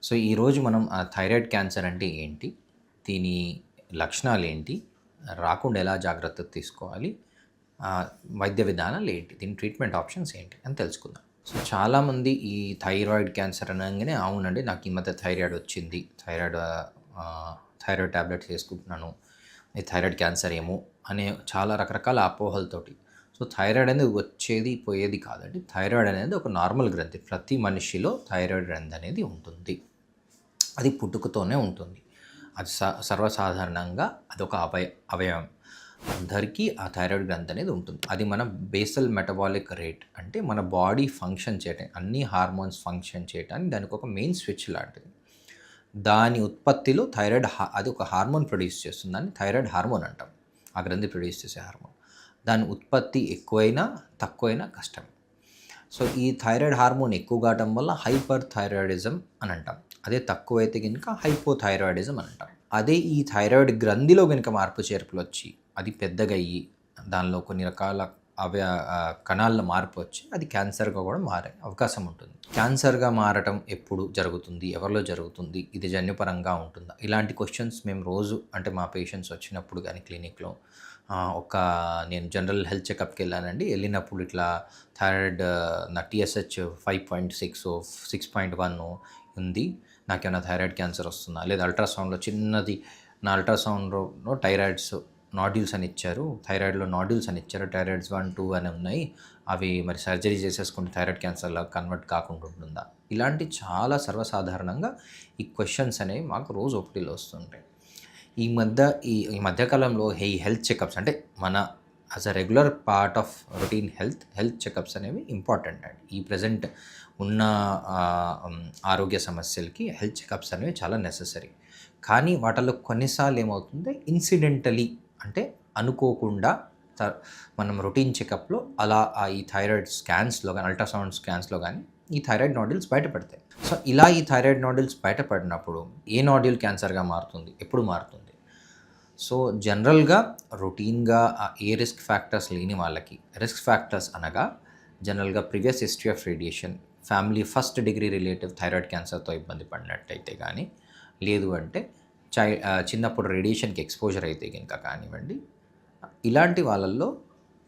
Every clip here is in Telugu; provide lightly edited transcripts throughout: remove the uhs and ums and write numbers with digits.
సో ఈరోజు మనం థైరాయిడ్ క్యాన్సర్ అంటే ఏంటి? దీని లక్షణాలేంటి? రాకుండా ఎలా జాగ్రత్త తీసుకోవాలి? ఆహ్, వైద్య విధానాలేంటి? దీని ట్రీట్మెంట్ ఆప్షన్స్ ఏంటి? అని తెలుసుకుందాం. సో చాలామంది ఈ థైరాయిడ్ క్యాన్సర్ అనంగానే అవునండి నాకు ఈ మధ్య థైరాయిడ్ వచ్చింది. థైరాయిడ్ టాబ్లెట్స్ ఏసుకుంటున్నాను. ఇది థైరాయిడ్ క్యాన్సర్ ఏమో అనే చాలా రకరకాల అపోహలతోటి. సో థైరాయిడ్ అనేది వచ్చేది, పోయేది కాదండి. థైరాయిడ్ అనేది ఒక నార్మల్ గ్రంథి. ప్రతి మనిషిలో థైరాయిడ్ గ్రంథి అనేది ఉంటుంది. అది పుట్టుకతోనే ఉంటుంది. అది సర్వసాధారణంగా అదొక అవయవం. అందరికీ ఆ థైరాయిడ్ గ్రంథి అనేది ఉంటుంది. అది మన బేసల్ మెటబాలిక్ రేట్ అంటే మన బాడీ ఫంక్షన్ చేయటానికి, అన్ని హార్మోన్స్ ఫంక్షన్ చేయటానికి దానికి ఒక మెయిన్ స్విచ్ లాంటిది. దాని ఉత్పత్తిలో అది ఒక హార్మోన్ ప్రొడ్యూస్ చేస్తుంది. దాన్ని థైరాయిడ్ హార్మోన్ అంటాం. ఆ గ్రంథి ప్రొడ్యూస్ చేసే హార్మోన్. దాని ఉత్పత్తి ఎక్కువైనా, తక్కువైనా కష్టమే. సో ఈ థైరాయిడ్ హార్మోన్ ఎక్కువ కావటం వల్ల హైపర్ థైరాయిడిజం అని అంటాం. అదే తక్కువైతే కనుక హైపోథైరాయిడిజం అని అంటాం. అదే ఈ థైరాయిడ్ గ్రంథిలో కనుక మార్పు చేర్పులు వచ్చి అది పెద్దగా అయ్యి దానిలో కొన్ని రకాల కణాల్లో మార్పు వచ్చి అది క్యాన్సర్గా కూడా మారే అవకాశం ఉంటుంది. క్యాన్సర్గా మారటం ఎప్పుడు జరుగుతుంది, ఎవరిలో జరుగుతుంది, ఇది జన్యుపరంగా ఉంటుందా, ఇలాంటి క్వశ్చన్స్ మేము రోజు అంటే మా పేషెంట్స్ వచ్చినప్పుడు కానీ క్లినిక్లో నేను జనరల్ హెల్త్ చెకప్కి వెళ్ళానండి. వెళ్ళినప్పుడు ఇట్లా థైరాయిడ్ నా TSH 5.6 6.1 ఉంది, నాకేమైనా థైరాయిడ్ క్యాన్సర్ వస్తుందా, లేదా అల్ట్రాసౌండ్లో చిన్నది నా అల్ట్రాసౌండ్లో థైరాయిడ్స్ నాడ్యూల్స్ అని ఇచ్చారు, థైరాయిడ్లో నాడ్యూల్స్ అని ఇచ్చారు, థైరాయిడ్స్ 1, 2 అని ఉన్నాయి, అవి మరి సర్జరీ చేసేసుకుంటే థైరాయిడ్ క్యాన్సర్లా కన్వర్ట్ కాకుండా ఉంటుందా, ఇలాంటి చాలా సర్వసాధారణంగా ఈ క్వశ్చన్స్ అనేవి మాకు రోజు OPDలో వస్తుంటాయి. ఈ మధ్యకాలంలో ఈ హెల్త్ చెకప్స్ అంటే మన as a regular part of routine health checkups అనేవి ఇంపార్టెంట్ అండి. ఈ ప్రజెంట్ ఉన్న ఆరోగ్య సమస్యలకి హెల్త్ చెకప్స్ అనేవి చాలా నెససరీ. కానీ వాటిలో కొన్నిసార్లు ఏమవుతుంది, ఇన్సిడెంటలీ అంటే అనుకోకుండా మనం రొటీన్ చెకప్లో అలా ఈ థైరాయిడ్ స్కాన్స్లో కానీ అల్ట్రాసౌండ్ స్కాన్స్లో కానీ ఈ థైరాయిడ్ నాడ్యూల్స్ బయటపడతాయి. సో ఇలా ఈ థైరాయిడ్ నాడ్యూల్స్ బయటపడినప్పుడు ఏ నాడ్యూల్ క్యాన్సర్గా మారుతుంది, ఎప్పుడు మారుతుంది? సో జనరల్గా రొటీన్గా ఏ రిస్క్ ఫ్యాక్టర్స్ లేని వాళ్ళకి, రిస్క్ ఫ్యాక్టర్స్ అనగా జనరల్గా previous history of radiation, family first degree relative thyroid క్యాన్సర్తో ఇబ్బంది పడినట్టయితే కానీ, లేదు అంటే చిన్నప్పుడు రేడియేషన్కి ఎక్స్పోజర్ అయితే కనుక కానివ్వండి, ఇలాంటి వాళ్ళల్లో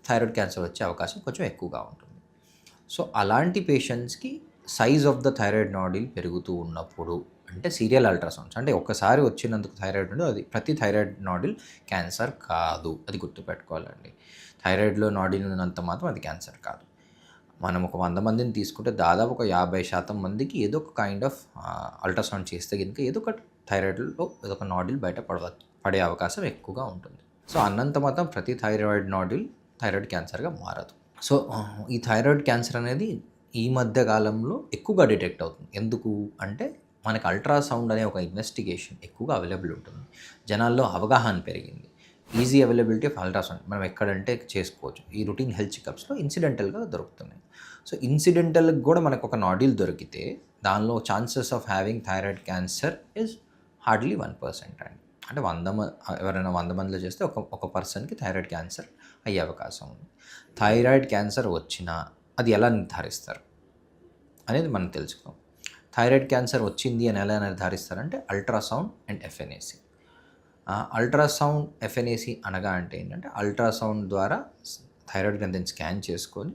థైరాయిడ్ క్యాన్సర్ వచ్చే అవకాశం కొంచెం ఎక్కువగా ఉంటుంది. సో అలాంటి పేషెంట్స్కి size of the thyroid nodule పెరుగుతూ ఉన్నప్పుడు అంటే సీరియల్ అల్ట్రాసౌండ్స్ అంటే ఒక్కసారి వచ్చినందుకు థైరాయిడ్ ఉండి అది ప్రతి థైరాయిడ్ నాడ్యూల్ క్యాన్సర్ కాదు, అది గుర్తుపెట్టుకోవాలండి. థైరాయిడ్లో నాడ్యూల్ ఉన్నంత మాత్రం అది క్యాన్సర్ కాదు. మనం ఒక 100 మందిని తీసుకుంటే దాదాపు ఒక 50% మందికి ఏదో ఒక కైండ్ ఆఫ్ అల్ట్రాసౌండ్ చేస్తే కనుక ఏదో ఒక థైరాయిడ్లో ఏదో ఒక నాడ్యూల్ పడే అవకాశం ఎక్కువగా ఉంటుంది. సో అన్నంత మాత్రం ప్రతి థైరాయిడ్ నాడ్యూల్ థైరాయిడ్ క్యాన్సర్గా మారదు. సో ఈ థైరాయిడ్ క్యాన్సర్ అనేది ఈ మధ్య కాలంలో ఎక్కువగా డిటెక్ట్ అవుతుంది. ఎందుకు అంటే మనకి అల్ట్రాసౌండ్ అనే ఒక ఇన్వెస్టిగేషన్ ఎక్కువగా అవైలబుల్ ఉంటుంది. జనాల్లో అవగాహన పెరిగింది. ఈజీ అవైలబిలిటీ ఆఫ్ అల్ట్రాసౌండ్ మనం ఎక్కడంటే చేసుకోవచ్చు. ఈ రొటీన్ హెల్త్ చెకప్స్లో ఇన్సిడెంటల్గా దొరుకుతున్నాయి. సో ఇన్సిడెంటల్గా కూడా మనకు ఒక నాడ్యూల్ దొరికితే దానిలో chances of having thyroid cancer is hardly 1% అండి. అంటే ఎవరైనా 100 మందిలో చేస్తే ఒక పర్సన్కి థైరాయిడ్ క్యాన్సర్ అయ్యే అవకాశం ఉంది. థైరాయిడ్ క్యాన్సర్ వచ్చినా అది ఎలా నిర్ధారిస్తారు అనేది మనం తెలుసుకుందాం. థైరాయిడ్ క్యాన్సర్ వచ్చింది అని ఎలా నిర్ధారిస్తారంటే ultrasound and FNAC. Ultrasound FNAC అనగా అంటే ఏంటంటే అల్ట్రాసౌండ్ ద్వారా థైరాయిడ్ గ్రంథిని స్కాన్ చేసుకొని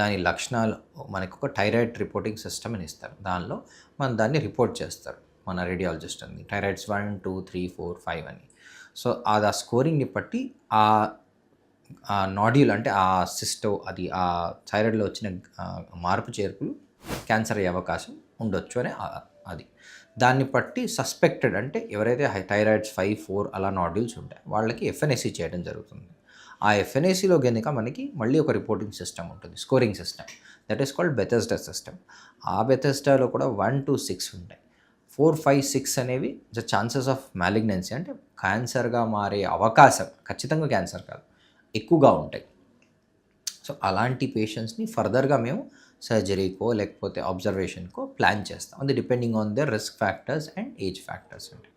దాని లక్షణాలు మనకు ఒక థైరాయిడ్ రిపోర్టింగ్ సిస్టమ్ అని ఇస్తారు. దానిలో మనం దాన్ని రిపోర్ట్ చేస్తారు మన రేడియాలజిస్ట్ అని, థైరాయిడ్స్ 1, 2, 3, 4, 5 అని. సో అది ఆ స్కోరింగ్ని బట్టి ఆ నాడ్యూల్ అంటే ఆ సిస్టో అది ఆ థైరాయిడ్లో వచ్చిన మార్పు చేర్పులు క్యాన్సర్ అయ్యే అవకాశం ఉండొచ్చు అని అది. దాన్ని బట్టి సస్పెక్టెడ్ అంటే ఎవరైతే థైరాయిడ్స్ 5, 4 అలా నాడ్యూల్స్ ఉంటాయి వాళ్ళకి FNAC చేయడం జరుగుతుంది. ఆ FNACలో కనుక మనకి మళ్ళీ ఒక రిపోర్టింగ్ సిస్టమ్ ఉంటుంది, scoring system, that is called Bethesda system. ఆ బెథెస్డాలో కూడా 1 to 6 ఉంటాయి. 4, 5, 6 అనేవి ద ఛాన్సెస్ ఆఫ్ మ్యాలిగ్నెన్సీ అంటే క్యాన్సర్గా మారే అవకాశం, ఖచ్చితంగా క్యాన్సర్ కాదు, ఎక్కువగా ఉంటాయి. సో అలాంటి పేషెంట్స్ని ఫర్దర్గా మేము సర్జరీకో లేకపోతే అబ్జర్వేషన్కో ప్లాన్ చేస్తాం. అది depending on the risk factors and age factors అండి.